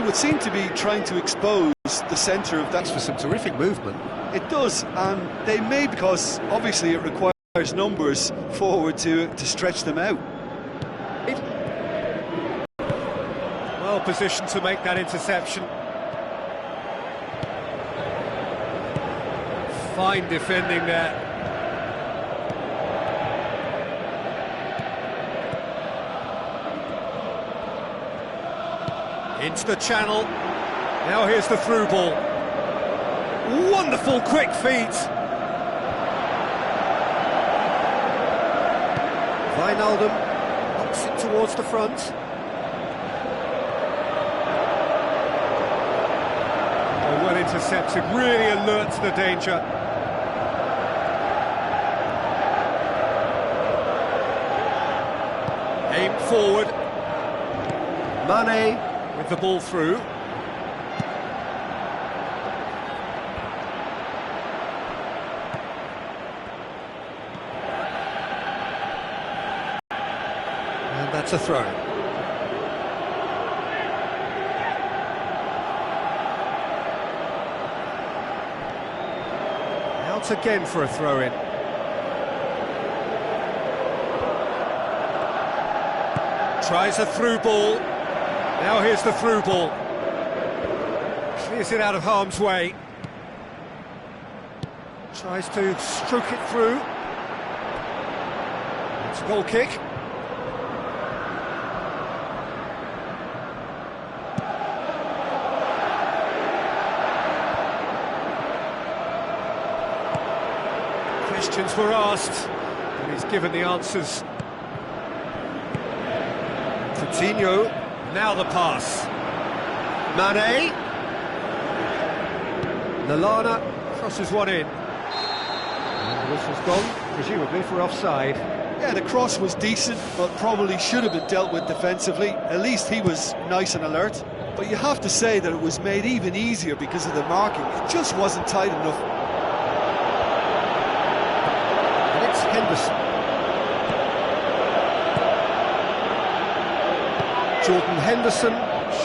would seem to be trying to expose the centre of that. Thanks for some terrific movement. It does, and they may, because obviously it requires numbers forward to stretch them out. Well positioned to make that interception. Fine defending there. Into the channel. Now here's the through ball. Wonderful quick feet. Wijnaldum knocks it towards the front. Oh, well intercepted, really alert to the danger. Aimed forward. Mane with the ball through. And that's a throw. Out again for a throw-in. Tries a through ball. Now here's the through ball. Clears it out of harm's way. Tries to stroke it through. It's a goal kick. Questions were asked, and he's given the answers. Coutinho, now the pass. Mane. Lallana crosses one in. And the whistle's gone, presumably for offside. Yeah, the cross was decent, but probably should have been dealt with defensively. At least he was nice and alert. But you have to say that it was made even easier because of the marking. It just wasn't tight enough. And it's Henderson. Jordan Henderson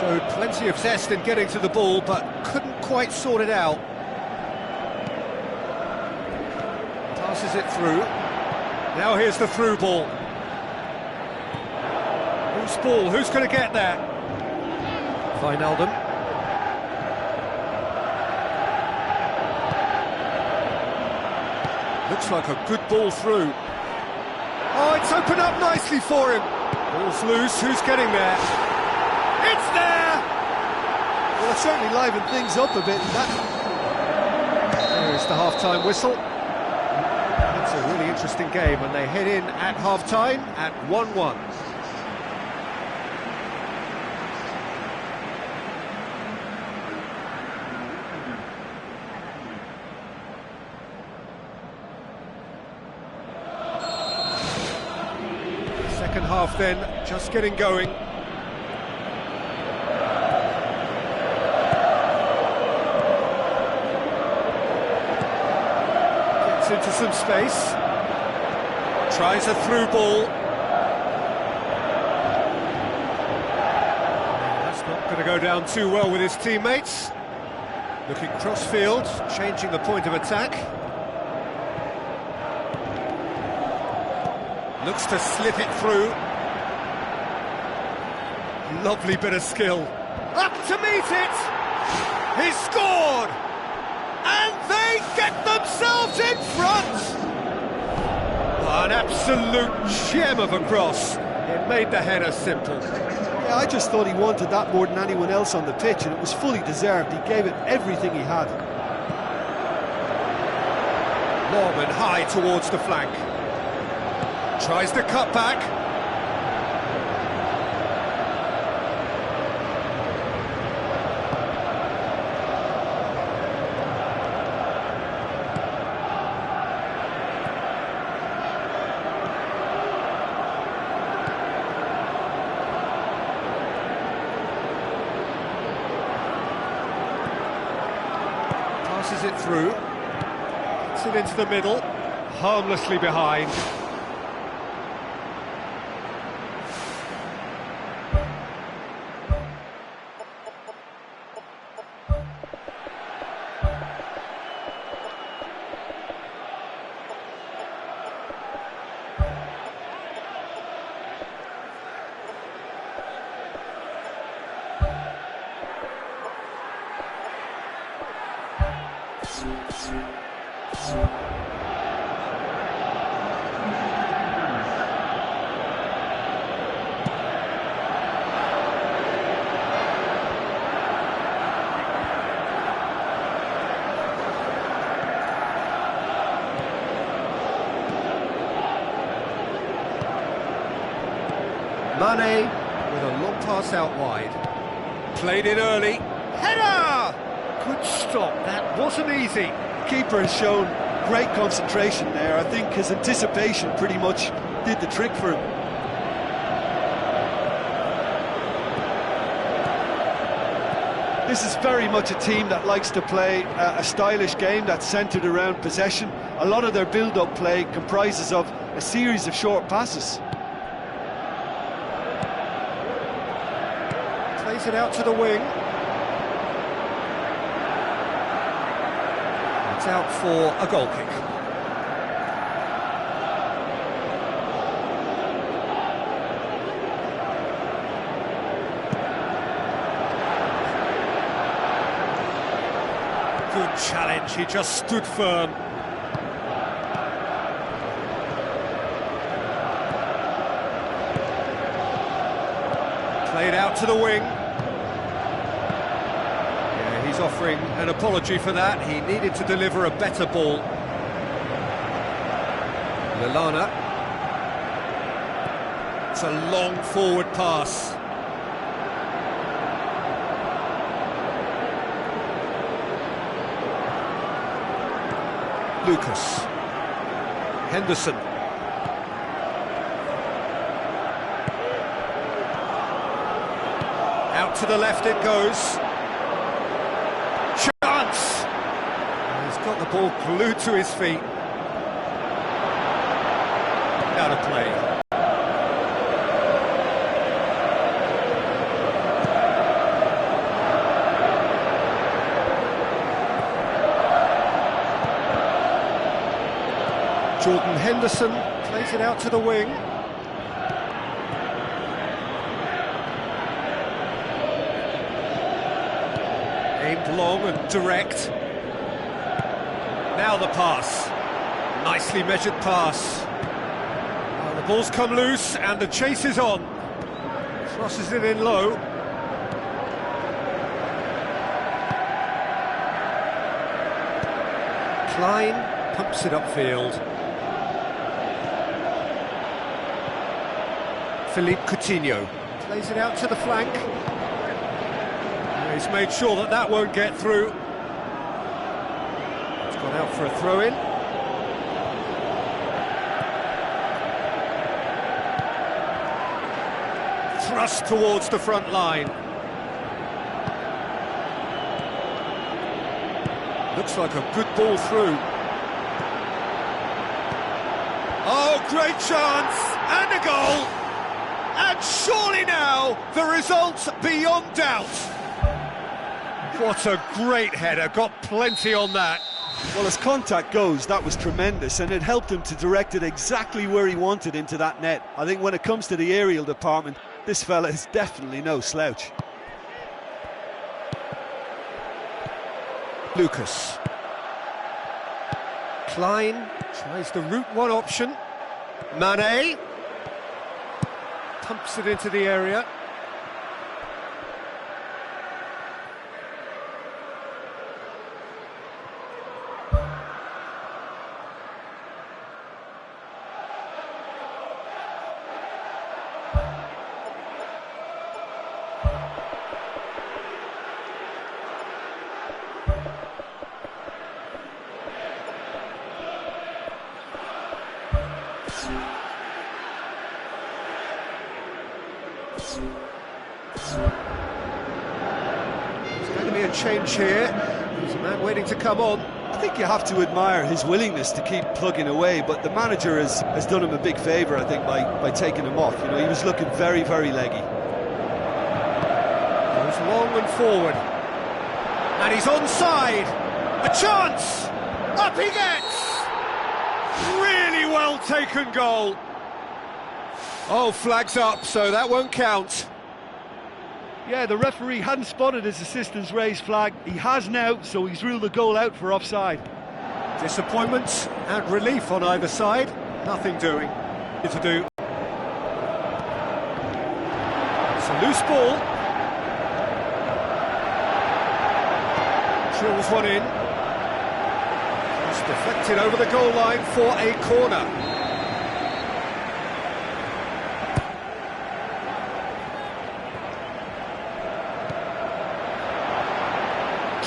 showed plenty of zest in getting to the ball, but couldn't quite sort it out. Passes it through. Now here's the through ball. Whose ball? Who's going to get there? Wijnaldum. Looks like a good ball through. Oh, it's opened up nicely for him. Ball's loose, who's getting there? It's there! Well, it certainly livened things up a bit. There's the half-time whistle. It's a really interesting game, and they head in at half-time at 1-1. Second half then, just getting going. Gets into some space. Tries a through ball. That's not going to go down too well with his teammates. Looking cross-field, changing the point of attack. Looks to slip it through. Lovely bit of skill. Up to meet it! He scored! And they get themselves in front! An absolute gem of a cross. It made the header simple. Yeah, I just thought he wanted that more than anyone else on the pitch, and it was fully deserved. He gave it everything he had. Norman high towards the flank. Tries to cut back. Passes it through. Gets it into the middle. Harmlessly behind. Mane with a long pass out wide. Played it early. Header! Good stop, that wasn't easy. Keeper has shown great concentration there. I think his anticipation pretty much did the trick for him. This is very much a team that likes to play a stylish game that's centred around possession. A lot of their build-up play comprises of a series of short passes. Plays it out to the wing. It's out for a goal kick. Good challenge, he just stood firm. Played out to the wing. Yeah, he's offering an apology for that. He needed to deliver a better ball. Lallana. It's a long forward pass. Lucas. Henderson. Out to the left it goes. Chance! He's got the ball glued to his feet. Out of play. Jordan Henderson plays it out to the wing. Aimed long and direct. Now the pass. Nicely measured pass. Well, the ball's come loose and the chase is on. Crosses it in low. Klein pumps it upfield. Philippe Coutinho plays it out to the flank. He's made sure that that won't get through. It's gone out for a throw-in. Thrust towards the front line. Looks like a good ball through. Oh, great chance! And a goal! And surely now, the result's beyond doubt. What a great header, got plenty on that. Well, as contact goes, that was tremendous, and it helped him to direct it exactly where he wanted into that net. I think when it comes to the aerial department, this fella is definitely no slouch. Lucas. Klein tries the route one option. Mane. Pumps it into the area. There's going to be a change here. There's a man waiting to come on. I think you have to admire his willingness to keep plugging away, but the manager has done him a big favour, I think, by taking him off. You know, he was looking very, very leggy. Goes long and forward. And he's onside. A chance! Up he gets! Really well taken goal. Oh, flags up, so that won't count. Yeah, the referee hadn't spotted his assistant's raised flag. He has now, so he's ruled the goal out for offside. Disappointment and relief on either side. Nothing doing to do. It's a loose ball. Drills one in. Just deflected over the goal line for a corner.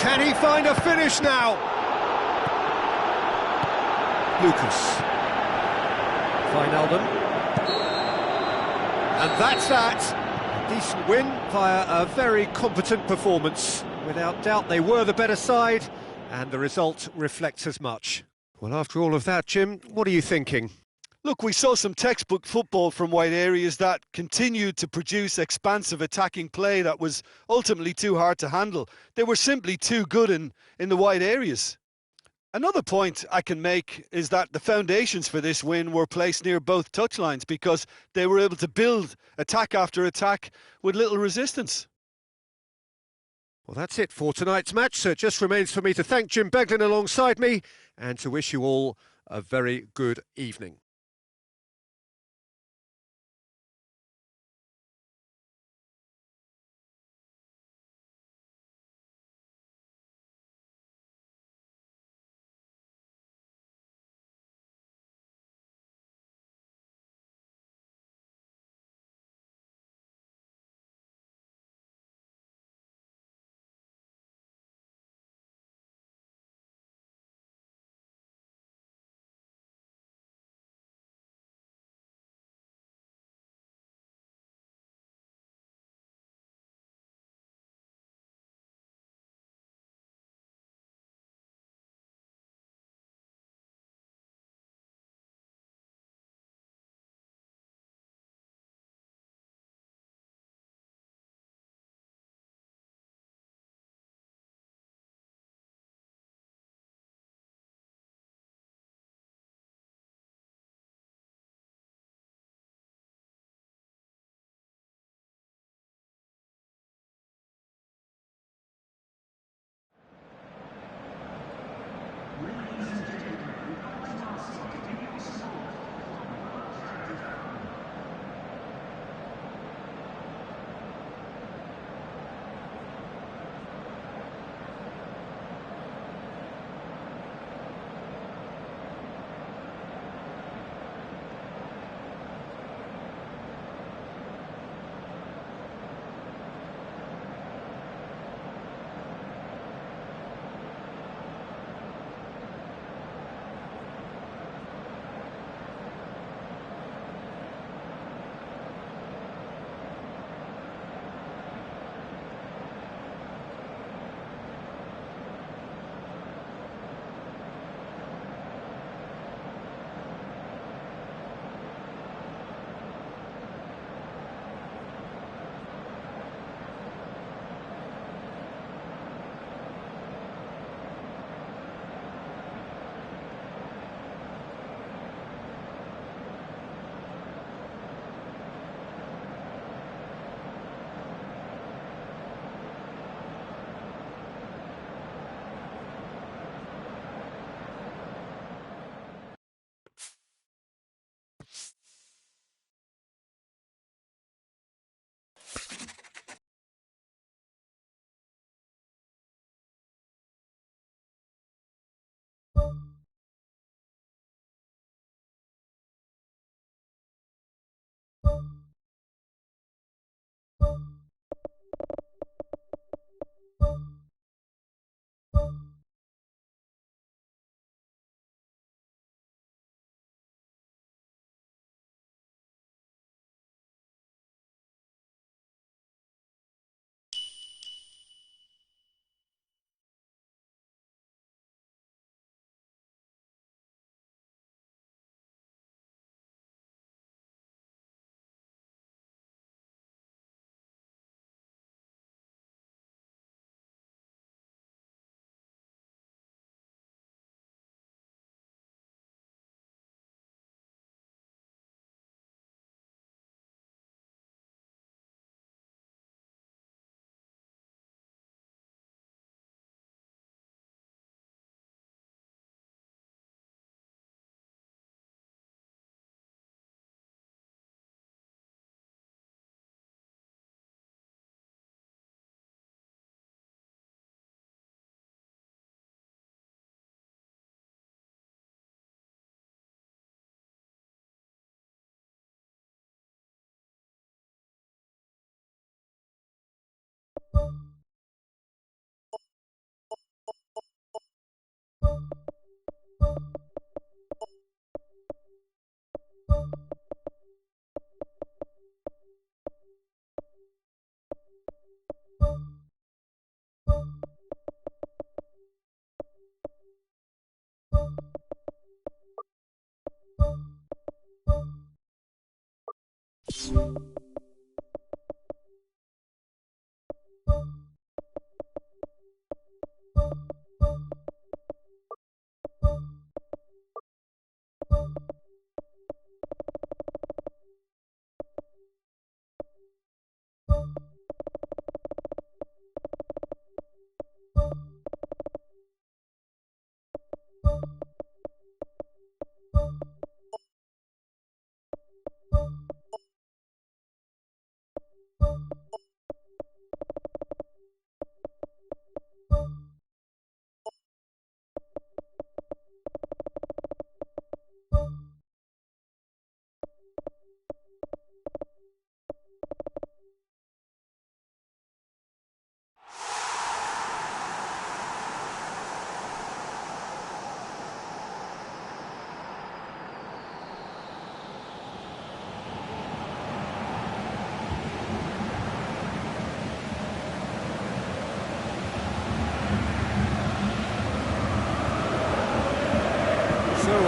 Can he find a finish now? Lucas. Wijnaldum. And that's that. A decent win via a very competent performance. Without doubt, they were the better side, and the result reflects as much. Well, after all of that, Jim, what are you thinking? Look, we saw some textbook football from wide areas that continued to produce expansive attacking play that was ultimately too hard to handle. They were simply too good in the wide areas. Another point I can make is that the foundations for this win were placed near both touchlines because they were able to build attack after attack with little resistance. Well, that's it for tonight's match, so it just remains for me to thank Jim Beglin alongside me and to wish you all a very good evening.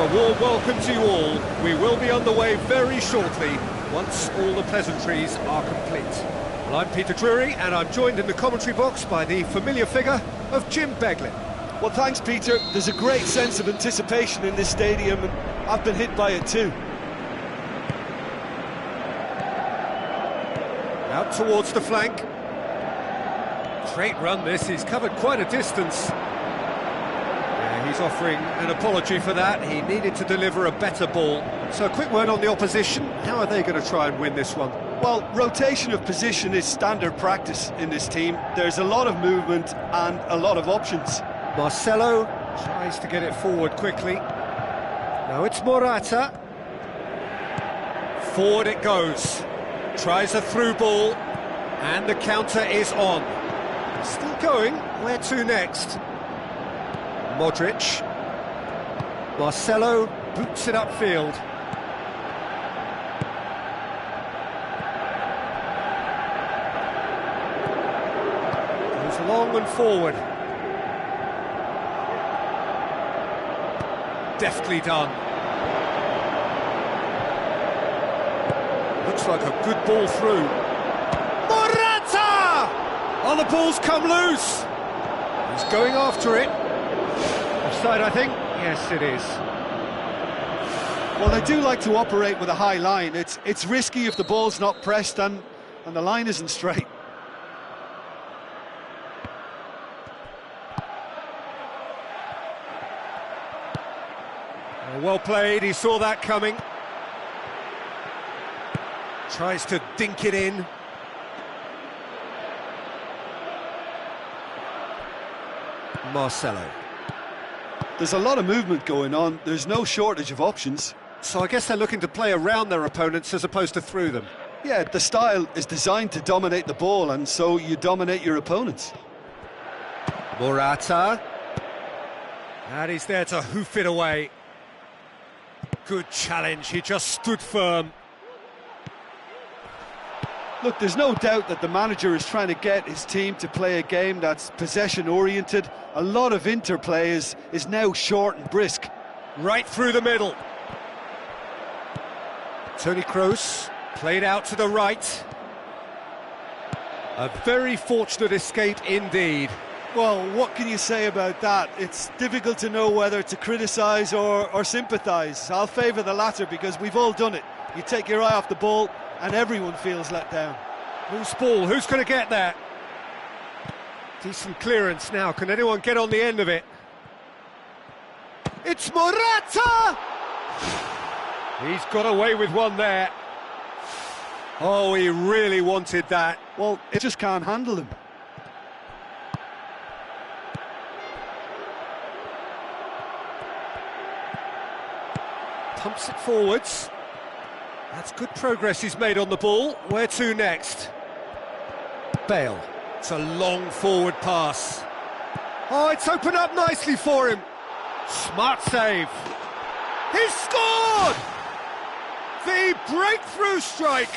A warm welcome to you all. We will be underway very shortly, once all the pleasantries are complete. Well, I'm Peter Drury, and I'm joined in the commentary box by the familiar figure of Jim Beglin. Well, thanks, Peter. There's a great sense of anticipation in this stadium, and I've been hit by it too. Out towards the flank. Great run this, he's covered quite a distance. He's offering an apology for that. He needed to deliver a better ball. So a quick word on the opposition. How are they going to try and win this one? Well, rotation of position is standard practice in this team. There's a lot of movement and a lot of options. Marcelo tries to get it forward quickly. Now it's Morata. Forward it goes. Tries a through ball. And the counter is on. Still going. Where to next? Modric. Marcelo boots it upfield. Goes long and forward. Deftly done. Looks like a good ball through. Morata! Oh, the ball's come loose. He's going after it. Offside, I think. Yes, it is. Well, they do like to operate with a high line. It's risky if the ball's not pressed and the line isn't straight. Well played, he saw that coming. Tries to dink it in. Marcelo. There's a lot of movement going on. There's no shortage of options. So I guess they're looking to play around their opponents as opposed to through them. Yeah, the style is designed to dominate the ball, and so you dominate your opponents. Morata. And he's there to hoof it away. Good challenge, he just stood firm. Look, there's no doubt that the manager is trying to get his team to play a game that's possession-oriented. A lot of interplay is now short and brisk. Right through the middle. Toni Kroos, played out to the right. A very fortunate escape indeed. Well, what can you say about that? It's difficult to know whether to criticise or sympathise. I'll favour the latter because we've all done it. You take your eye off the ball and everyone feels let down. Loose ball, who's going to get that? Decent clearance now, can anyone get on the end of it? It's Morata! He's got away with one there. Oh, he really wanted that. Well, it just can't handle him. Pumps it forwards. That's good progress he's made on the ball. Where to next? Bale. It's a long forward pass. Oh, it's opened up nicely for him. Smart save. He's scored! The breakthrough strike.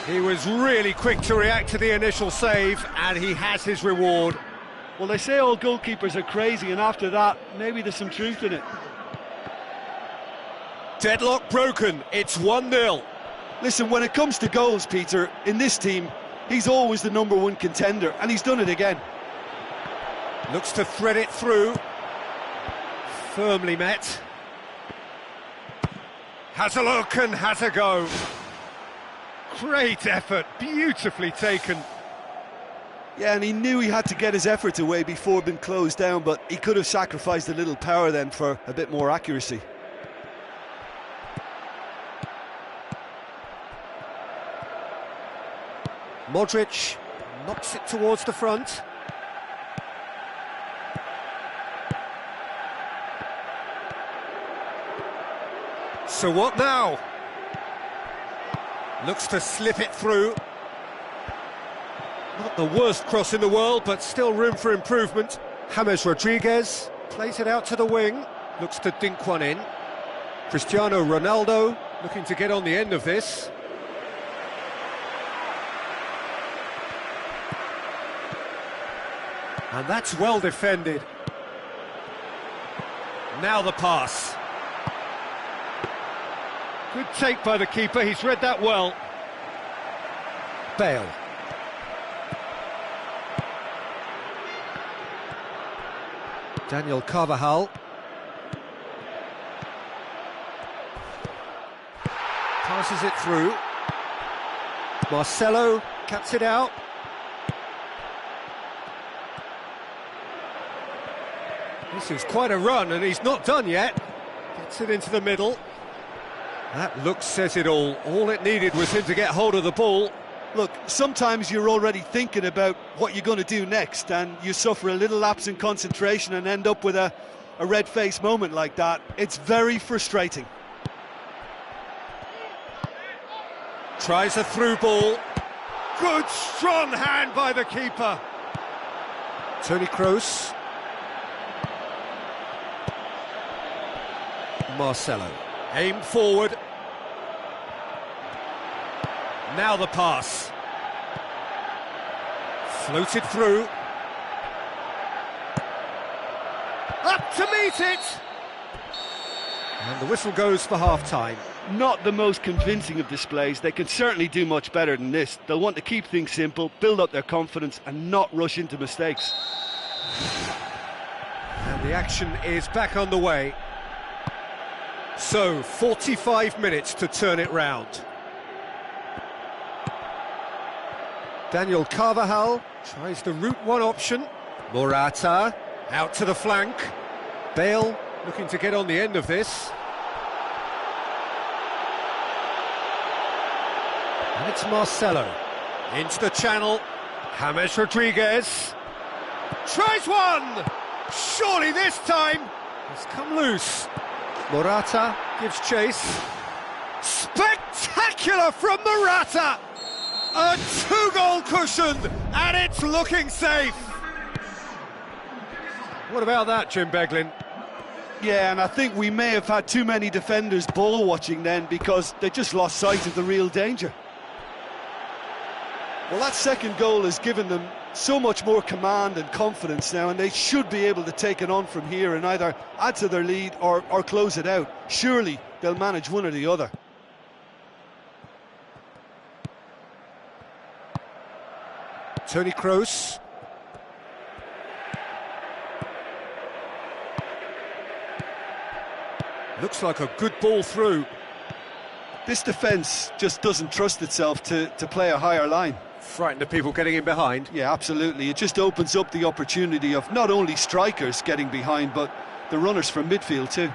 He was really quick to react to the initial save, and he has his reward. Well, they say all goalkeepers are crazy, and after that, maybe there's some truth in it. Deadlock broken, it's 1-0. Listen, when it comes to goals, Peter, in this team, he's always the #1 contender, and he's done it again. Looks to thread it through. Firmly met. Has a look and has a go. Great effort, beautifully taken. Yeah, and he knew he had to get his efforts away before being closed down, but he could have sacrificed a little power then for a bit more accuracy. Modric knocks it towards the front. So what now? Looks to slip it through. Not the worst cross in the world, but still room for improvement. James Rodriguez plays it out to the wing. Looks to dink one in. Cristiano Ronaldo looking to get on the end of this. And that's well defended. Now the pass. Good take by the keeper, he's read that well. Bale. Daniel Carvajal. Passes it through. Marcelo cuts it out. This is quite a run, and he's not done yet. Gets it into the middle. That look says it all. All it needed was him to get hold of the ball. Look, sometimes you're already thinking about what you're going to do next, and you suffer a little lapse in concentration and end up with a red-faced moment like that. It's very frustrating. Tries a through ball. Good strong hand by the keeper. Toni Kroos. Marcelo. Aimed forward. Now the pass. Floated through. Up to meet it! And the whistle goes for half-time. Not the most convincing of displays. They can certainly do much better than this. They'll want to keep things simple, build up their confidence and not rush into mistakes. And the action is back on the way. So, 45 minutes to turn it round. Daniel Carvajal tries the route one option. Morata out to the flank. Bale looking to get on the end of this. And it's Marcelo. Into the channel. James Rodriguez. Tries one! Surely this time! It's come loose. Morata gives chase. Spectacular from Morata! A two-goal cushion, and it's looking safe. What about that, Jim Beglin? Yeah, and I think we may have had too many defenders ball watching then because they just lost sight of the real danger. Well, that second goal has given them so much more command and confidence now, and they should be able to take it on from here and either add to their lead or close it out. Surely they'll manage one or the other. Toni Kroos. Looks like a good ball through. This defence just doesn't trust itself to play a higher line. Frightened of people getting in behind. Yeah, absolutely. It just opens up the opportunity of not only strikers getting behind, but the runners from midfield too.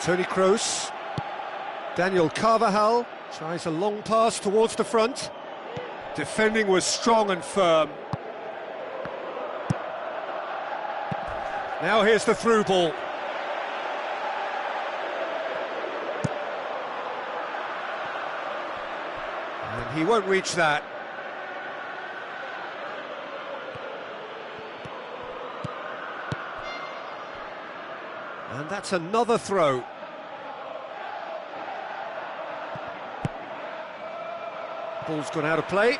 Toni Kroos. Daniel Carvajal tries a long pass towards the front. Defending was strong and firm. Now here's the through ball. And he won't reach that. And that's another throw. Ball's gone out of play.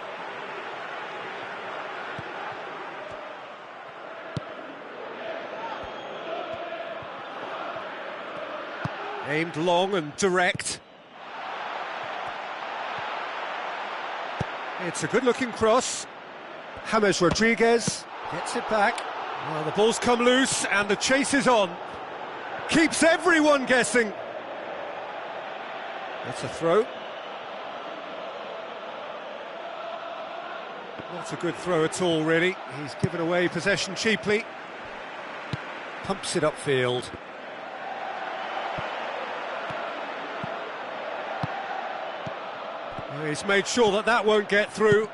Aimed long and direct. It's a good-looking cross. James Rodriguez gets it back. Well, the ball's come loose and the chase is on. Keeps everyone guessing. That's a throw. Not a good throw at all, really. He's given away possession cheaply. Pumps it upfield. Well, he's made sure that that won't get through.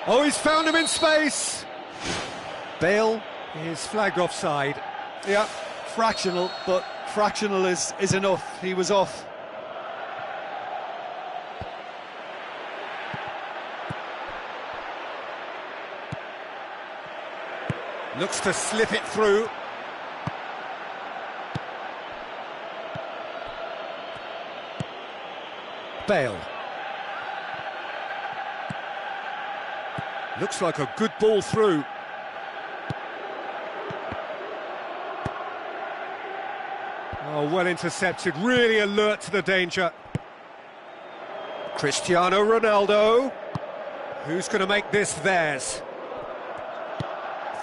Oh, he's found him in space. Bale is flagged offside. Yeah, fractional, but fractional is enough. He was off. Looks to slip it through. Bale. Looks like a good ball through. Oh, well intercepted, really alert to the danger. Cristiano Ronaldo. Who's going to make this theirs?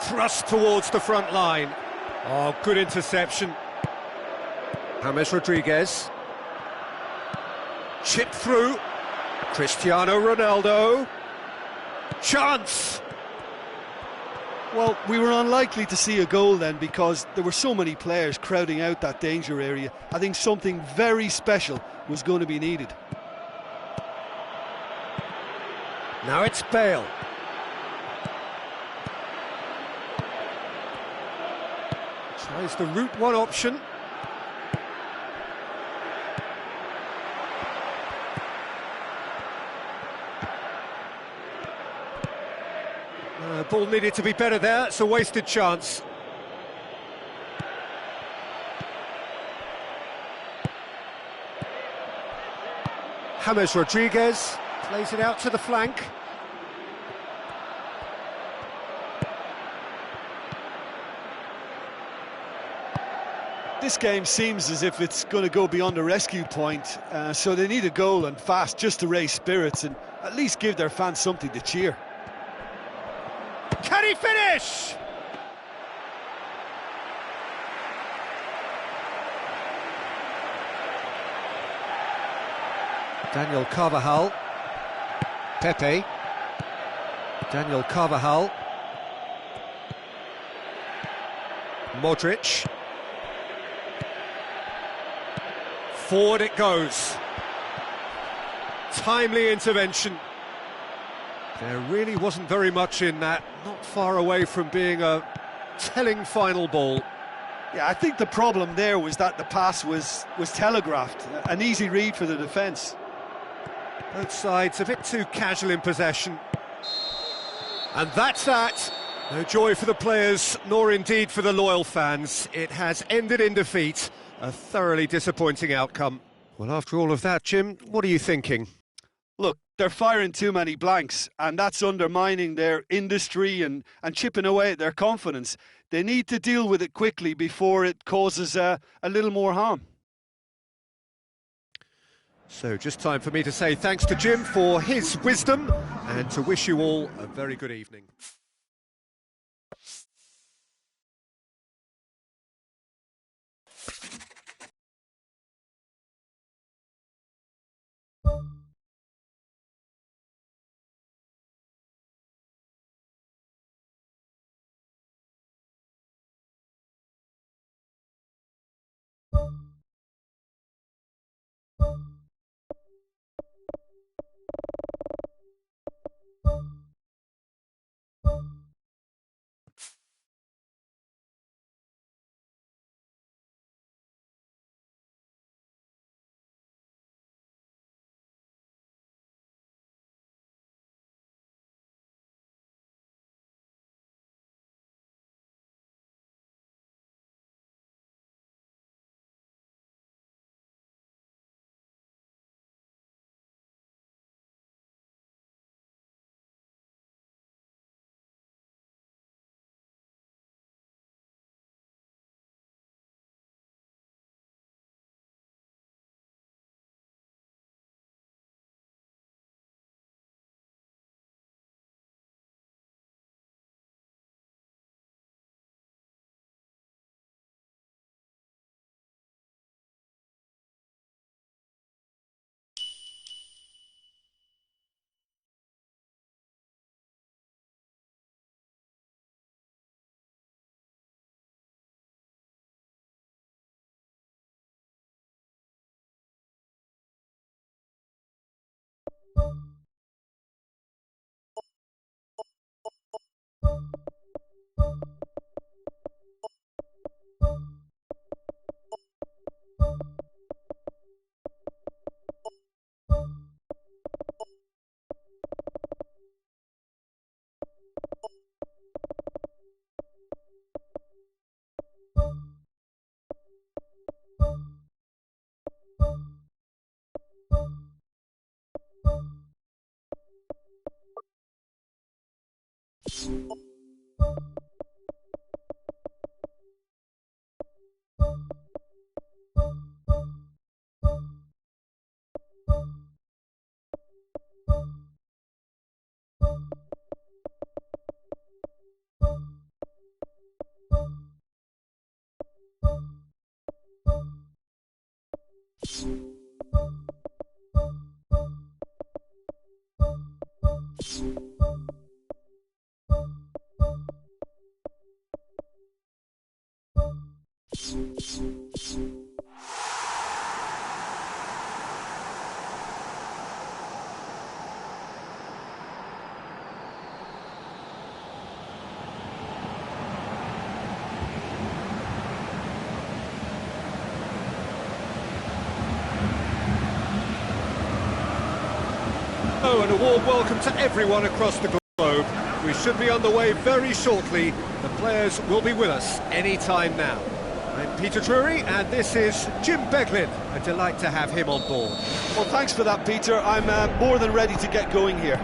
Thrust towards the front line. Oh, good interception. James Rodriguez. Chipped through. Cristiano Ronaldo. Chance! Well, we were unlikely to see a goal then because there were so many players crowding out that danger area. I think something very special was going to be needed. Now it's Bale. Tries the route one option. Ball needed to be better there, it's a wasted chance. James Rodriguez plays it out to the flank. This game seems as if it's going to go beyond a rescue point, so they need a goal and fast just to raise spirits and at least give their fans something to cheer. Can he finish? Daniel Carvajal. Pepe. Daniel Carvajal. Modric. Forward it goes. Timely intervention. There really wasn't very much in that, not far away from being a telling final ball. Yeah, I think the problem there was that the pass was telegraphed, an easy read for the defence. Both sides a bit too casual in possession. And that's that. No joy for the players, nor indeed for the loyal fans. It has ended in defeat, a thoroughly disappointing outcome. Well, after all of that, Jim, what are you thinking? Look, they're firing too many blanks, and that's undermining their industry and chipping away at their confidence. They need to deal with it quickly before it causes a little more harm. So just time for me to say thanks to Jim for his wisdom and to wish you all a very good evening. Oh, and a warm welcome to everyone across the globe. We should be on the way very shortly. The players will be with us any time now. I'm Peter Drury, and this is Jim Beglin. A delight to have him on board. Well, thanks for that, Peter. I'm more than ready to get going here.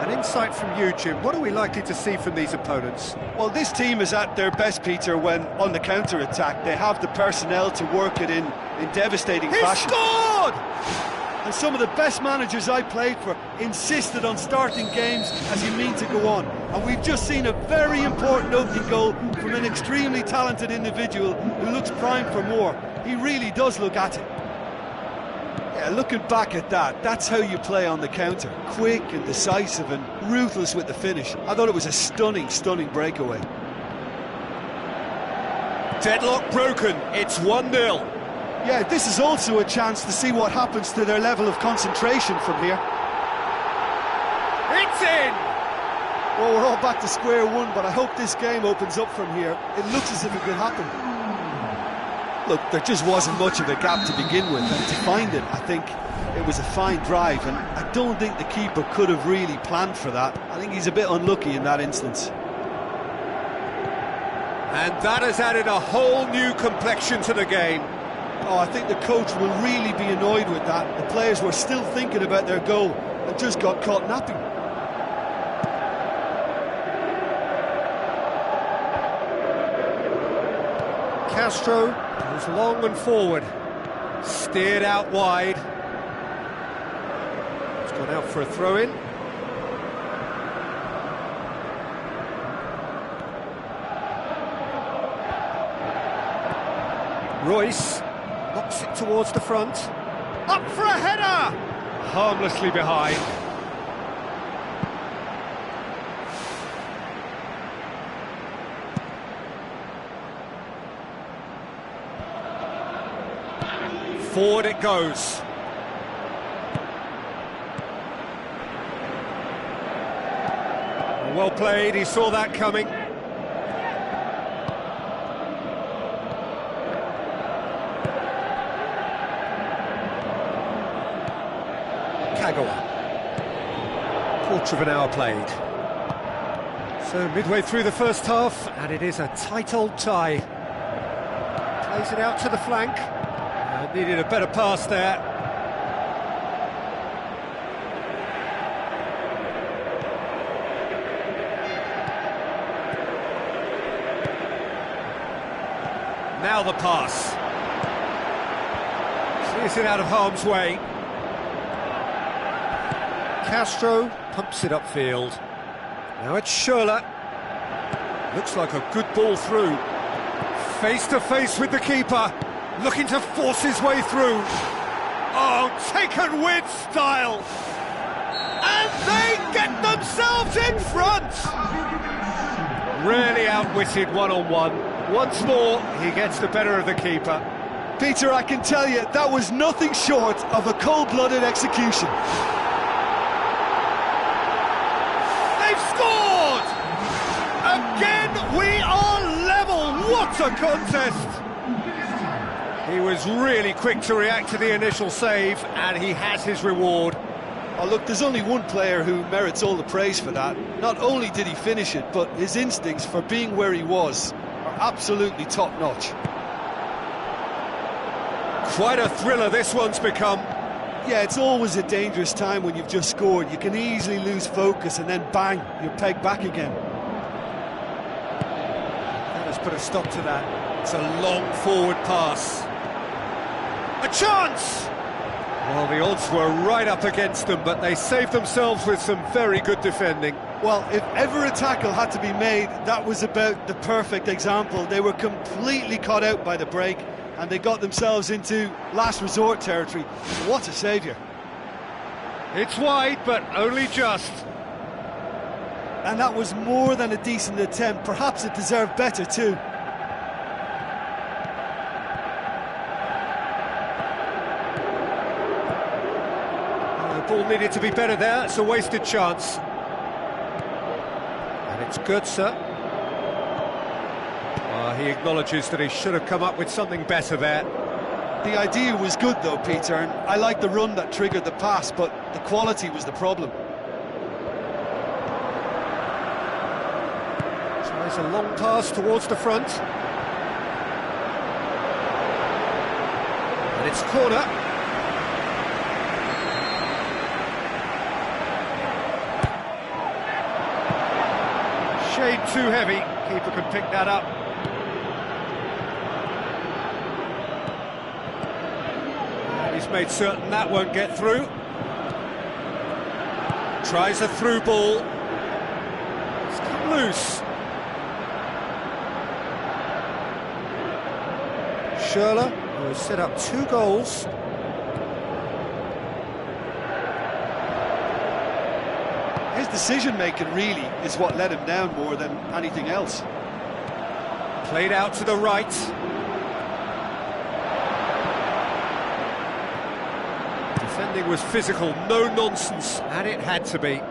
An insight from you, Jim. What are we likely to see from these opponents? Well, this team is at their best, Peter, when on the counter-attack. They have the personnel to work it in devastating fashion. He scored! And some of the best managers I played for insisted on starting games as you mean to go on. And we've just seen a very important opening goal from an extremely talented individual who looks primed for more. He really does look at it. Yeah, looking back at that, that's how you play on the counter. Quick and decisive and ruthless with the finish. I thought it was a stunning, stunning breakaway. Deadlock broken. It's 1-0. Yeah, this is also a chance to see what happens to their level of concentration from here. It's in! Well, we're all back to square one, but I hope this game opens up from here. It looks as if it could happen. Look, there just wasn't much of a gap to begin with, and to find it, I think it was a fine drive, and I don't think the keeper could have really planned for that. I think he's a bit unlucky in that instance. And that has added a whole new complexion to the game. Oh, I think the coach will really be annoyed with that. The players were still thinking about their goal and just got caught napping. Castro goes long and forward, steered out wide. It's gone out for a throw-in. Royce knocks it towards the front. Up for a header! Harmlessly behind. Forward it goes. Well played, he saw that coming. Kagawa. Quarter of an hour played. So midway through the first half, and it is a tight old tie. Plays it out to the flank. Needed a better pass there. Now the pass. Clears it out of harm's way. Castro pumps it upfield. Now it's Schürrle. Looks like a good ball through. Face to face with the keeper. Looking to force his way through. Oh, taken with style. And they get themselves in front. Really outwitted one-on-one. Once more, he gets the better of the keeper. Peter, I can tell you, that was nothing short of a cold-blooded execution. They've scored! Again, we are level! What a contest! He was really quick to react to the initial save, and he has his reward. Oh, look, there's only one player who merits all the praise for that. Not only did he finish it, but his instincts for being where he was are absolutely top-notch. Quite a thriller this one's become. Yeah, it's always a dangerous time when you've just scored. You can easily lose focus and then bang, you're pegged back again. That has put a stop to that. It's a long forward pass. A chance! Well, the odds were right up against them, but they saved themselves with some very good defending. Well, if ever a tackle had to be made, that was about the perfect example. They were completely caught out by the break, and they got themselves into last resort territory. What a saviour. It's wide, but only just. And that was more than a decent attempt. Perhaps it deserved better too. The ball needed to be better there. It's a wasted chance. And it's Götze. He acknowledges that he should have come up with something better there. The idea was good though, Peter, and I like the run that triggered the pass, but the quality was the problem. Tries a long pass towards the front. And it's corner. Shade too heavy. Keeper can pick that up. He's made certain that won't get through. Tries a through ball. It's come loose. Schürrle, who has set up 2 goals. His decision-making really is what let him down more than anything else. Played out to the right. Defending was physical, no nonsense, and it had to be.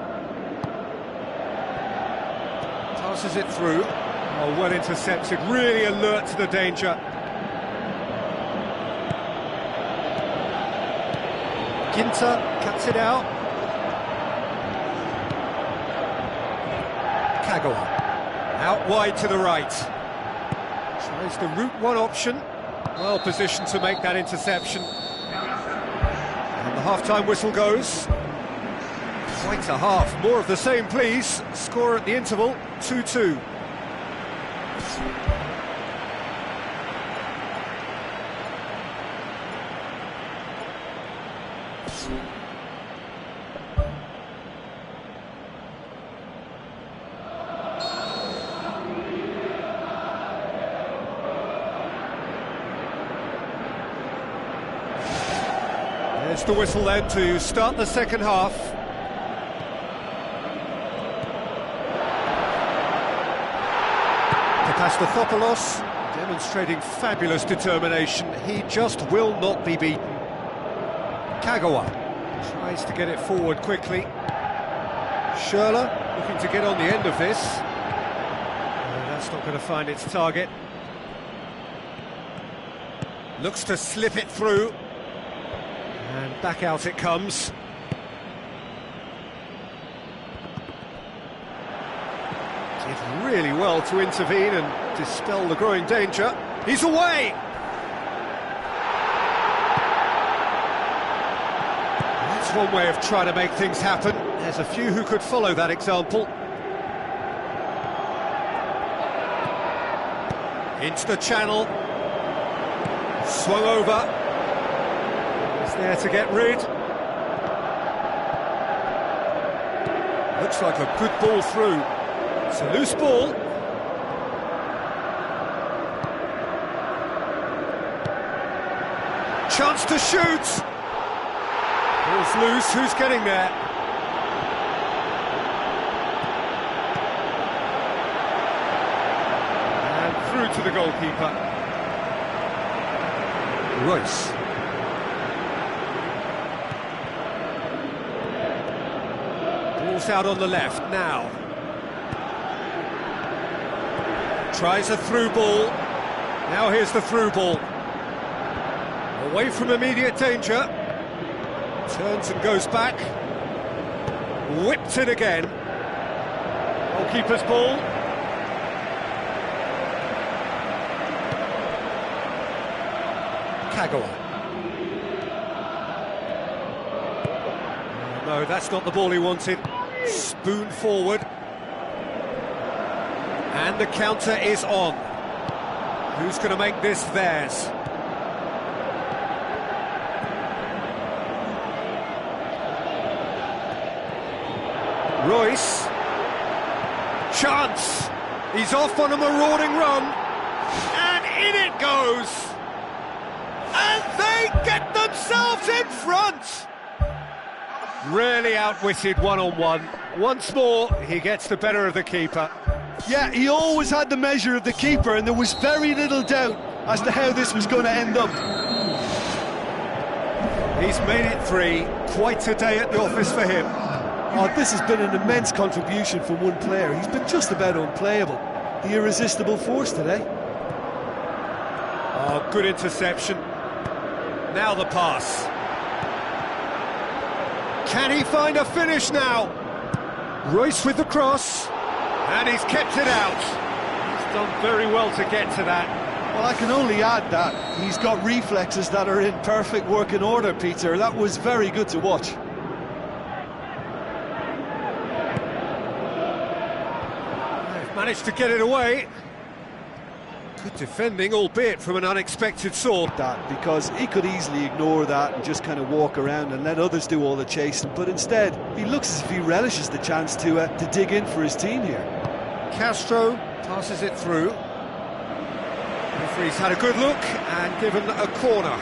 Passes it through. Oh, well intercepted, really alert to the danger. Ginter cuts it out. Kagawa. Out wide to the right. Tries the route 1 option. Well positioned to make that interception. And the half-time whistle goes. Quite a half. More of the same, please. Score at the interval, 2-2. There's the whistle then to start the second half. Papastathopoulos demonstrating fabulous determination. He just will not be beaten. Kagawa tries to get it forward quickly. Schürrle looking to get on the end of this. That's not going to find its target. Looks to slip it through. And back out it comes. Did really well to intervene and dispel the growing danger. He's away! That's one way of trying to make things happen. There's a few who could follow that example. Into the channel. Swung over. There to get rid. Looks like a good ball through. It's a loose ball. Chance to shoot. Ball's loose. Who's getting there? And through to the goalkeeper. Royce. Ball's out on the left now. Tries a through ball. Now here's the through ball. Away from immediate danger. Turns and goes back. Whipped it again. Goalkeeper's ball. Kagawa. No, that's not the ball he wanted. Spoon forward. And the counter is on. Who's going to make this theirs? Royce. Chance. He's off on a marauding run. And in it goes. And they get themselves in front. Really outwitted one-on-one. Once more, he gets the better of the keeper. Yeah, he always had the measure of the keeper, and there was very little doubt as to how this was going to end up. He's made it 3. Quite a day at the office for him. Oh, this has been an immense contribution from one player. He's been just about unplayable. The irresistible force today. Oh, good interception. Now the pass. Can he find a finish now? Royce with the cross. And he's kept it out. He's done very well to get to that. Well, I can only add that he's got reflexes that are in perfect working order, Peter. That was very good to watch. They've managed to get it away. Good defending, albeit from an unexpected sort. That, because he could easily ignore that and just kind of walk around and let others do all the chasing, but instead he looks as if he relishes the chance to dig in for his team here. Castro passes it through. Referee's had a good look and given a corner.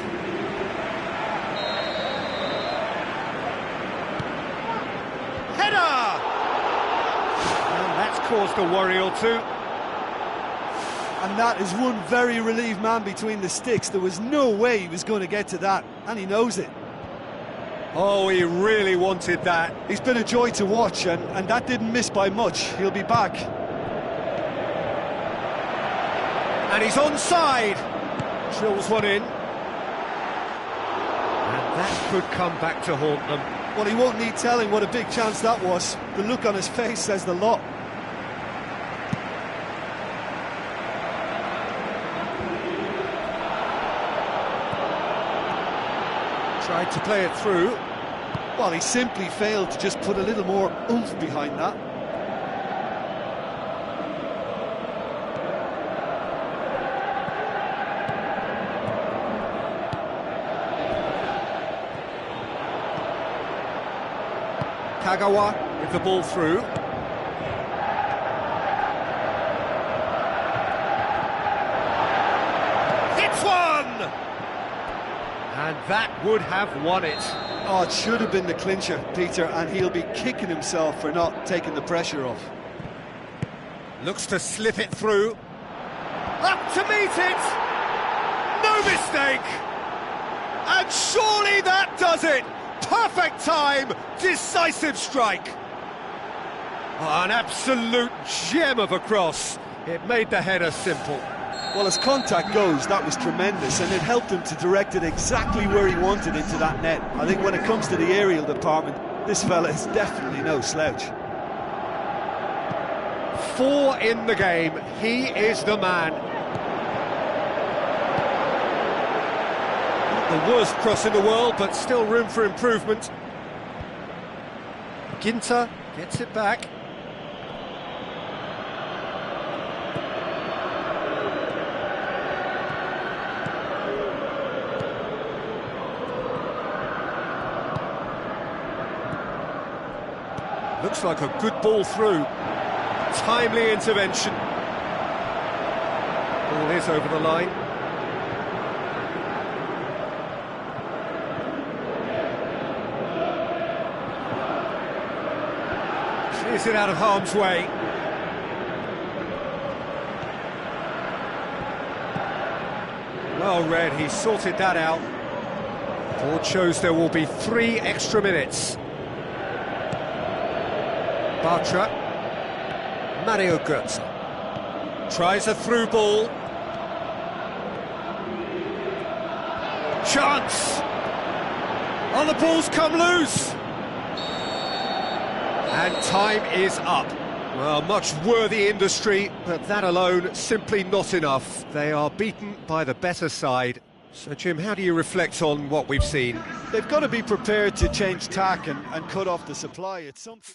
Header! And that's caused a worry or two. And that is one very relieved man between the sticks. There was no way he was going to get to that, and he knows it. Oh, he really wanted that. He's been a joy to watch, and that didn't miss by much. He'll be back. And he's onside. Drills one in. And that could come back to haunt them. Well, he won't need telling what a big chance that was. The look on his face says the lot. Tried to play it through. Well, he simply failed to just put a little more oomph behind that. Kagawa with the ball through. Hits one! And that would have won it. Oh, it should have been the clincher, Peter, and he'll be kicking himself for not taking the pressure off. Looks to slip it through. Up to meet it! No mistake! And surely that does it! Perfect time, decisive strike. Oh, an absolute gem of a cross. It made the header simple. Well, as contact goes, that was tremendous, and it helped him to direct it exactly where he wanted into that net. I think when it comes to the aerial department, this fella is definitely no slouch. 4 in the game, he is the man. Not the worst cross in the world, but still room for improvement. Ginter gets it back. Looks like a good ball through. Timely intervention. Ball is over the line. Clears it out of harm's way. Well read, he sorted that out. Board shows there will be 3 extra minutes. Bartra. Mario Götze. Tries a through ball. Chance! Oh, the ball's come loose! And time is up. Well, much worthy industry, but that alone simply not enough. They are beaten by the better side. So, Jim, how do you reflect on what we've seen? They've got to be prepared to change tack and cut off the supply. It's something.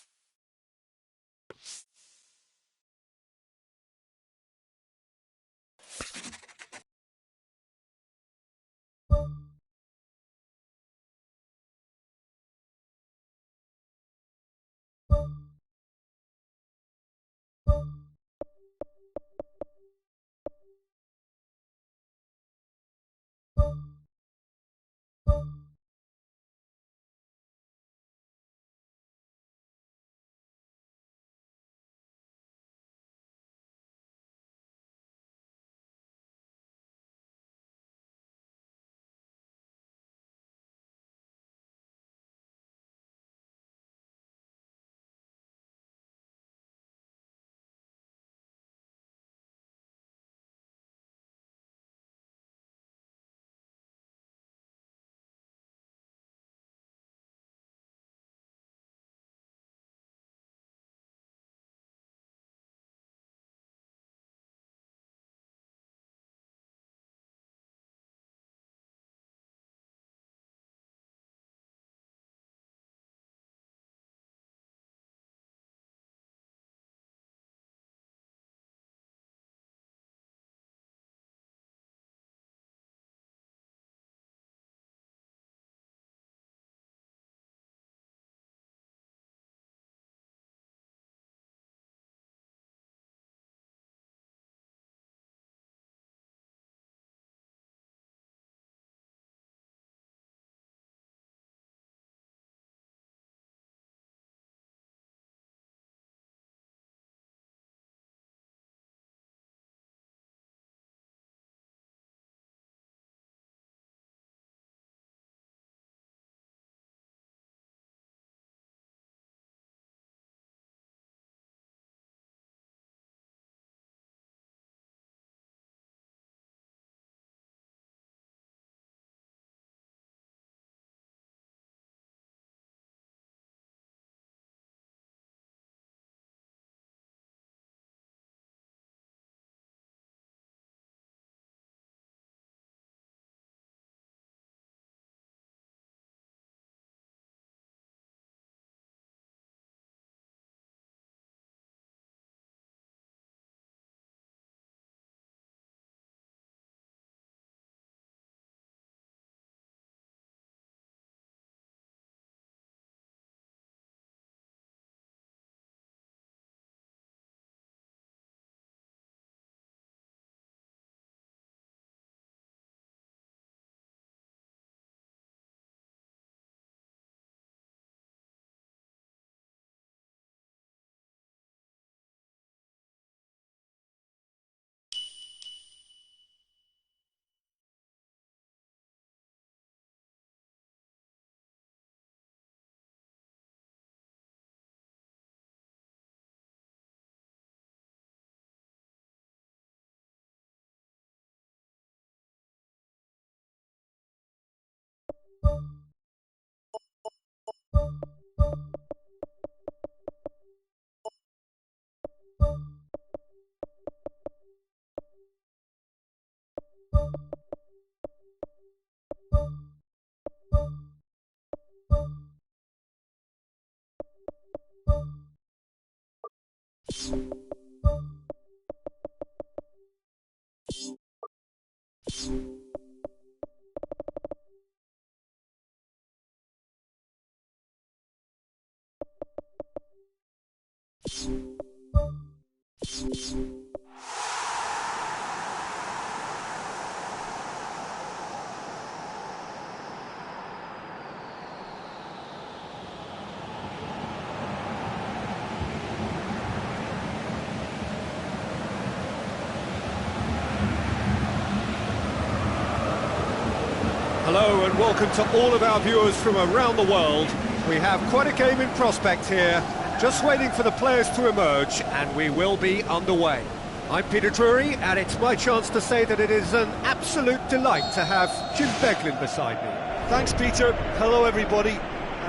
Hello and welcome to all of our viewers from around the world. We have quite a game in prospect here, just waiting for the players to emerge, and we will be underway. I'm Peter Drury, and it's my chance to say that it is an absolute delight to have Jim Beglin beside me. Thanks, Peter. Hello, everybody.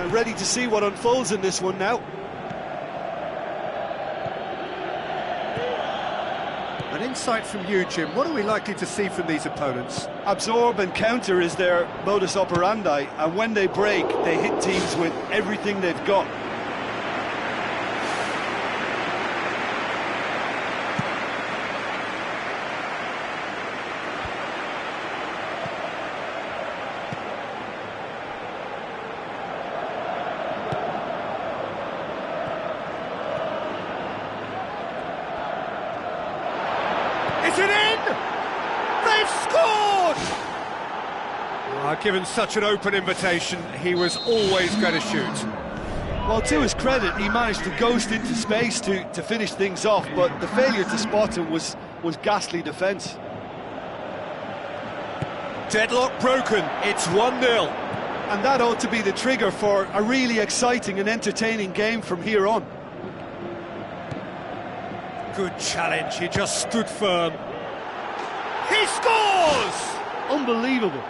Ready to see what unfolds in this one now. An insight from you, Jim. What are we likely to see from these opponents? Absorb and counter is their modus operandi, and when they break, they hit teams with everything they've got. Is it in? They've scored! Given such an open invitation, he was always going to shoot. Well, to his credit, he managed to ghost into space to finish things off, but the failure to spot him was ghastly defence. Deadlock broken, it's 1-0. And that ought to be the trigger for a really exciting and entertaining game from here on. Good challenge, he just stood firm. He scores! Unbelievable.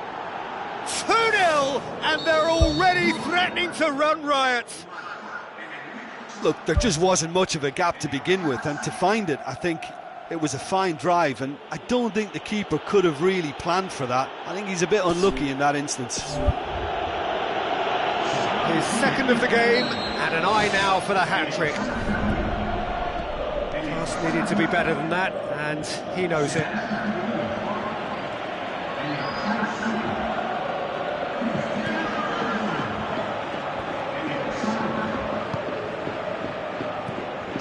2-0, and they're already threatening to run riot. Look, there just wasn't much of a gap to begin with, and to find it, I think it was a fine drive, and I don't think the keeper could have really planned for that. I think he's a bit unlucky in that instance. His second of the game, and an eye now for the hat-trick. Pass needed to be better than that, and he knows it.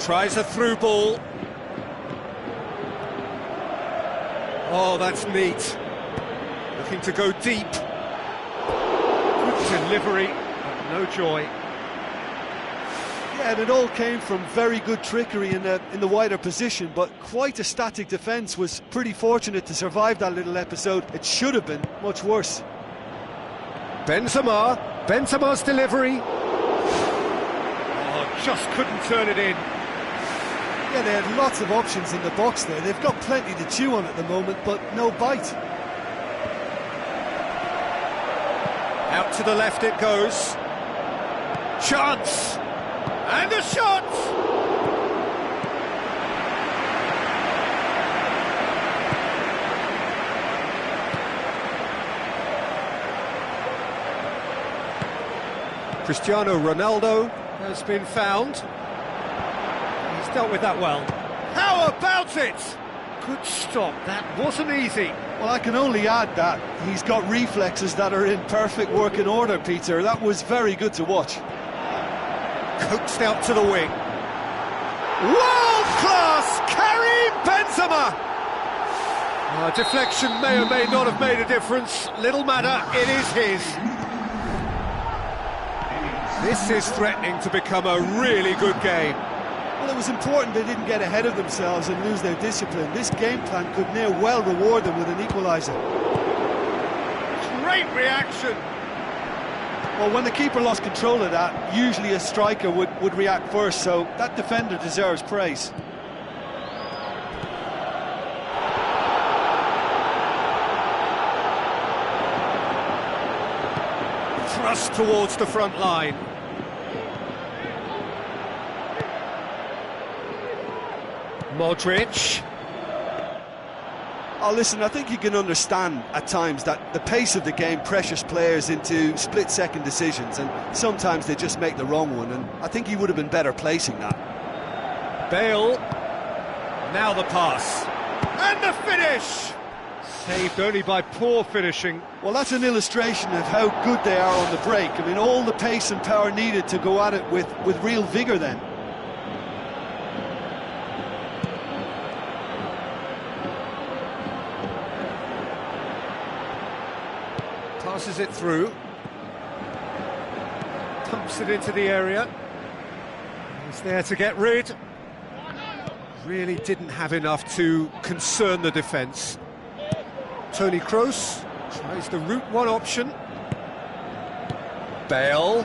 Tries a through ball. Oh, that's neat. Looking to go deep. Good delivery, but no joy. Yeah, and it all came from very good trickery in the wider position, but quite a static defence. Was pretty fortunate to survive that little episode. It should have been much worse. Benzema's delivery. Oh, just couldn't turn it in. Yeah, they had lots of options in the box there. They've got plenty to chew on at the moment, but no bite. Out to the left it goes. Chance! And a shot! Cristiano Ronaldo has been found. He's dealt with that well. How about it? Good stop, that wasn't easy. Well, I can only add that he's got reflexes that are in perfect working order, Peter. That was very good to watch. Coaxed out to the wing. World class, Karim Benzema! Deflection may or may not have made a difference. Little matter, it is his. This is threatening to become a really good game. Well, it was important they didn't get ahead of themselves and lose their discipline. This game plan could near well reward them with an equaliser. Great reaction. Well, when the keeper lost control of that, usually a striker would react first, so that defender deserves praise. Thrust towards the front line. Modric. Oh, listen, I think you can understand at times that the pace of the game pressures players into split-second decisions, and sometimes they just make the wrong one, and I think he would have been better placing that. Bale. Now the pass. And the finish! Saved only by poor finishing. Well, that's an illustration of how good they are on the break. I mean, all the pace and power needed to go at it with real vigour then. Passes it through. Pumps it into the area. He's there to get rid. Really didn't have enough to concern the defence. Toni Kroos tries the route one option. Bale.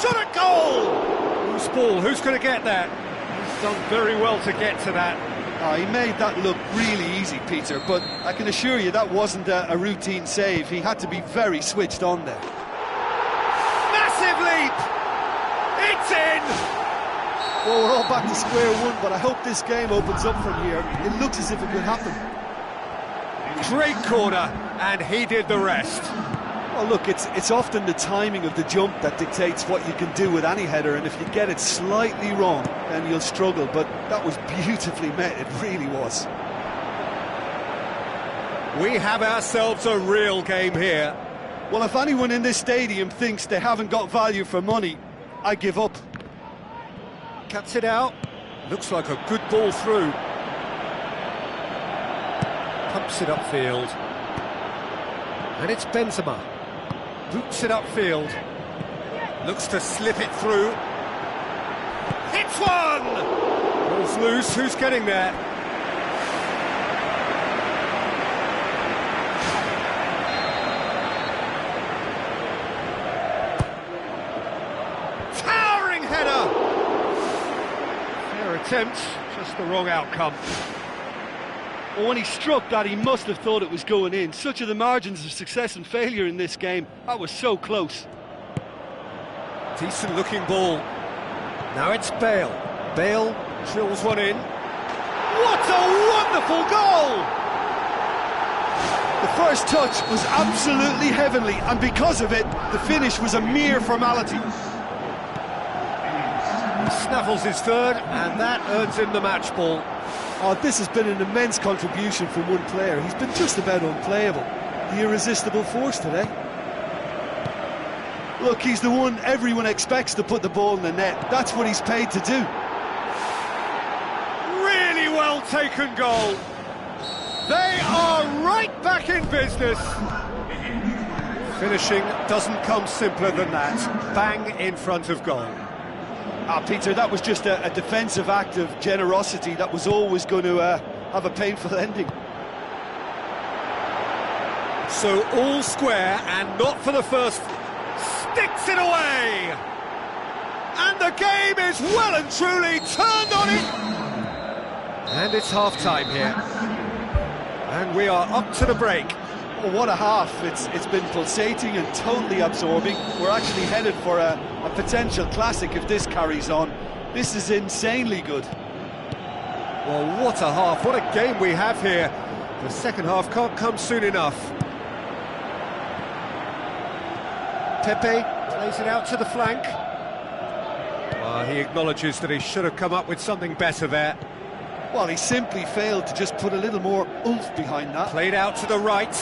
Shot at goal! Loose ball, who's going to get that? He's done very well to get to that. Oh, he made that look really easy, Peter, but I can assure you that wasn't a routine save. He had to be very switched on there. Massive leap! It's in! Well, we're all back to square one, but I hope this game opens up from here. It looks as if it could happen. Great corner, and he did the rest. Well, look, it's often the timing of the jump that dictates what you can do with any header, and if you get it slightly wrong, then you'll struggle, but that was beautifully met, it really was. We have ourselves a real game here. Well, if anyone in this stadium thinks they haven't got value for money, I give up. Cuts it out. Looks like a good ball through. Pumps it upfield. And it's Benzema. Boots it upfield. Looks to slip it through. Hits one! Ball's loose, who's getting there? Towering header! Fair attempt, just the wrong outcome. Well, when he struck that, he must have thought it was going in. Such are the margins of success and failure in this game. That was so close. Decent looking ball. Now it's Bale. Bale drills one in. What a wonderful goal! The first touch was absolutely heavenly, and because of it, the finish was a mere formality. He snaffles his third, and that earns him the match ball. Oh, this has been an immense contribution from one player. He's been just about unplayable. The irresistible force today. Look, he's the one everyone expects to put the ball in the net. That's what he's paid to do. Really well taken goal. They are right back in business. Finishing doesn't come simpler than that. Bang in front of goal. Ah, Peter, that was just a defensive act of generosity that was always going to have a painful ending. So all square, and not for the first. Sticks it away! And the game is well and truly turned on it! And it's half-time here. And we are up to the break. Oh, what a half. It's been pulsating and totally absorbing. We're actually headed for a potential classic if this carries on. This is insanely good. Well, what a half, what a game we have here. The second half can't come soon enough. Pepe plays it out to the flank. Well, he acknowledges that he should have come up with something better there. Well, he simply failed to just put a little more oomph behind that. Played out to the right.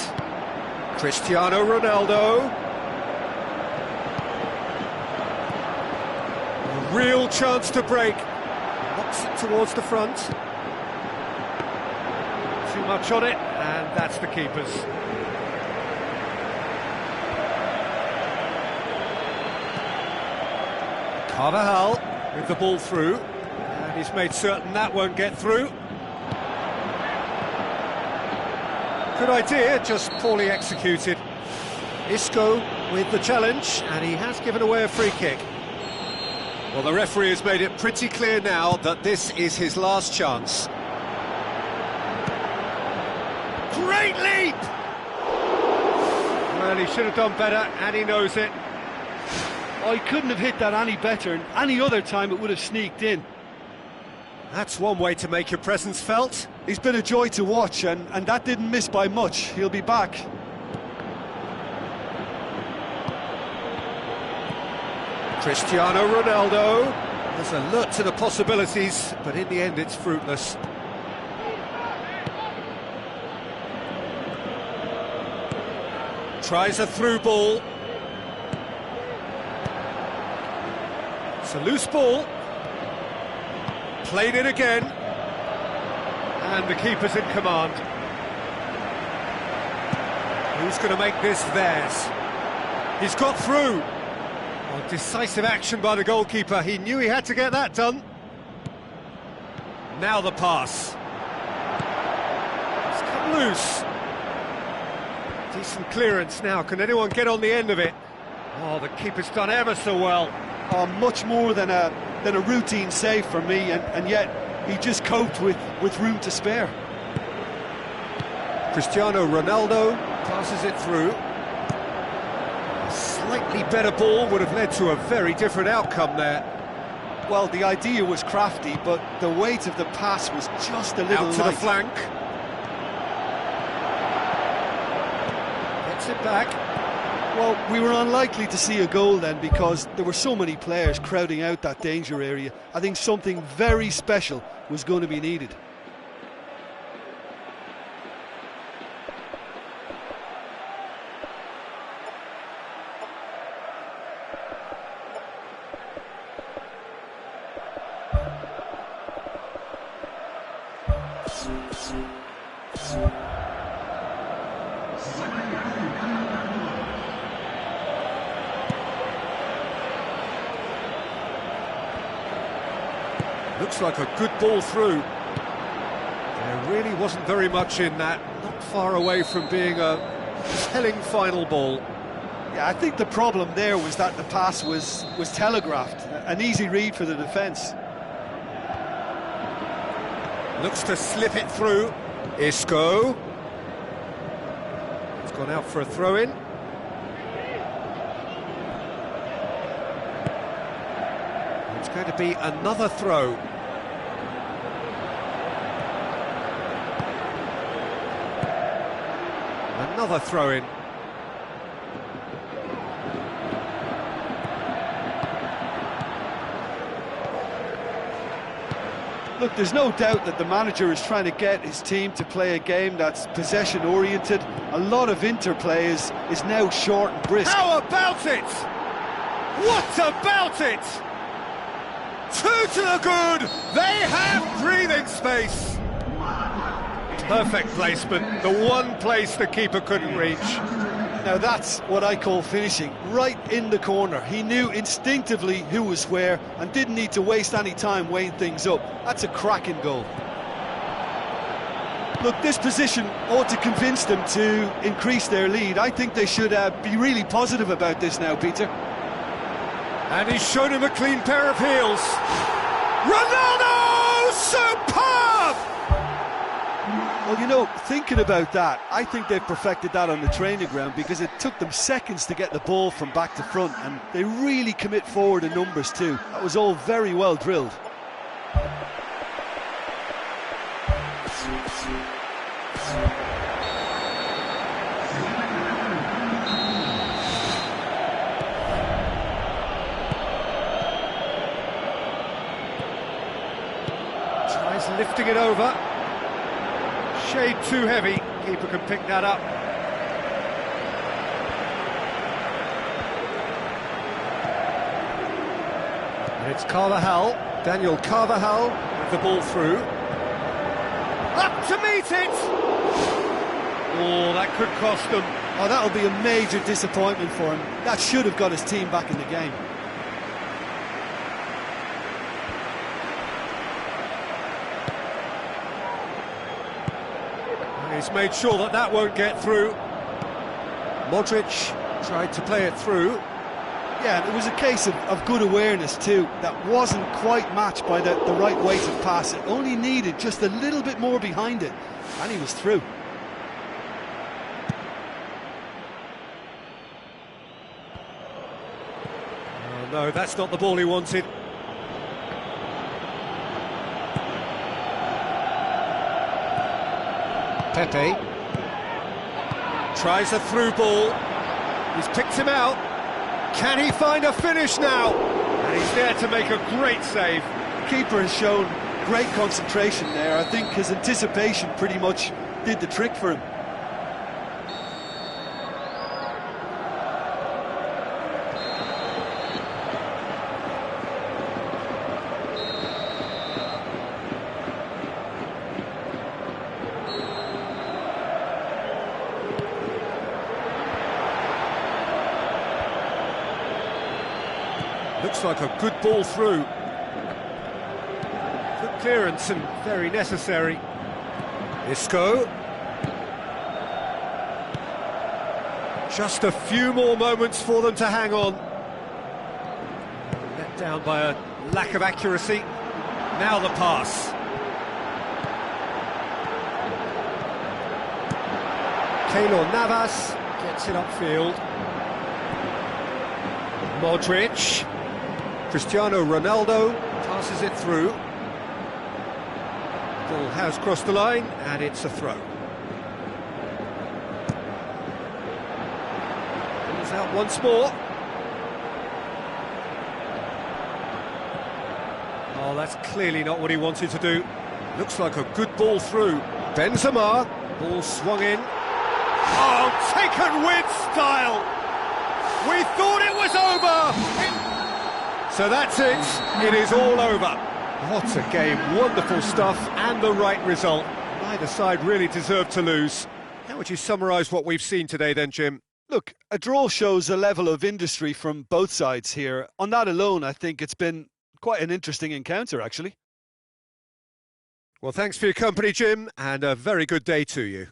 Cristiano Ronaldo. A real chance to break. Knocks it towards the front. Too much on it, and that's the keeper's. Carvajal with the ball through, and he's made certain that won't get through. Good idea, just poorly executed. Isco with the challenge, and he has given away a free kick. Well, the referee has made it pretty clear now that this is his last chance. Great leap! Well, he should have done better, and he knows it. Oh, he couldn't have hit that any better, and any other time it would have sneaked in. That's one way to make your presence felt. He's been a joy to watch, and that didn't miss by much. He'll be back. Cristiano Ronaldo has alert to the possibilities, but in the end it's fruitless. Tries a through ball. It's a loose ball. Played it again. And the keeper's in command. Who's going to make this theirs? He's got through. Oh, decisive action by the goalkeeper. He knew he had to get that done. Now the pass. It's come loose. Decent clearance now. Can anyone get on the end of it? Oh, the keeper's done ever so well. Much more than a routine save for me, and yet he just coped with room to spare. Cristiano Ronaldo passes it through. A slightly better ball would have led to a very different outcome there. Well, the idea was crafty, but the weight of the pass was just a little out to light. the flank. Gets it back. Well, we were unlikely to see a goal then because there were so many players crowding out that danger area. I think something very special was going to be needed. Looks like a good ball through. There really wasn't very much in that. Not far away from being a telling final ball. Yeah, I think the problem there was that the pass was telegraphed. An easy read for the defence. Looks to slip it through. Isco. It's gone out for a throw-in. It's going to be another throw. Another throw-in. Look, there's no doubt that the manager is trying to get his team to play a game that's possession-oriented. A lot of interplay is now short and brisk. How about it? What about it? Two to the good! They have breathing space! Perfect placement, the one place the keeper couldn't reach. Now that's what I call finishing, right in the corner. He knew instinctively who was where and didn't need to waste any time weighing things up. That's a cracking goal. Look, this position ought to convince them to increase their lead. I think they should be really positive about this now, Peter. And he's shown him a clean pair of heels. Ronaldo! Superb! Well, you know, thinking about that, I think they've perfected that on the training ground because it took them seconds to get the ball from back to front, and they really commit forward in numbers too. That was all very well drilled. Tries lifting it over. Shade too heavy, keeper can pick that up. And it's Carvajal, Daniel Carvajal with the ball through. Up to meet it! Oh, that could cost them. Oh, that'll be a major disappointment for him. That should have got his team back in the game. He's made sure that that won't get through. Modric tried to play it through. Yeah, and it was a case of good awareness too. That wasn't quite matched by the right weight of pass. It only needed just a little bit more behind it, and he was through. Oh no, that's not the ball he wanted. Pepe tries a through ball. He's picked him out. Can he find a finish now? And he's there to make a great save. The keeper has shown great concentration there. I think his anticipation pretty much did the trick for him. Looks like a good ball through. Good clearance and very necessary. Isco. Just a few more moments for them to hang on. Let down by a lack of accuracy. Now the pass. Keylor Navas gets it upfield. Modric. Cristiano Ronaldo passes it through. Ball has crossed the line, and it's a throw. Ball's out once more. Oh, that's clearly not what he wanted to do. Looks like a good ball through. Benzema, ball swung in. Oh, taken with style! We thought it was over! So that's it, it is all over. What a game, wonderful stuff, and the right result. Neither side really deserved to lose. How would you summarise what we've seen today then, Jim? Look, a draw shows a level of industry from both sides here. On that alone, I think it's been quite an interesting encounter, actually. Well, thanks for your company, Jim, and a very good day to you.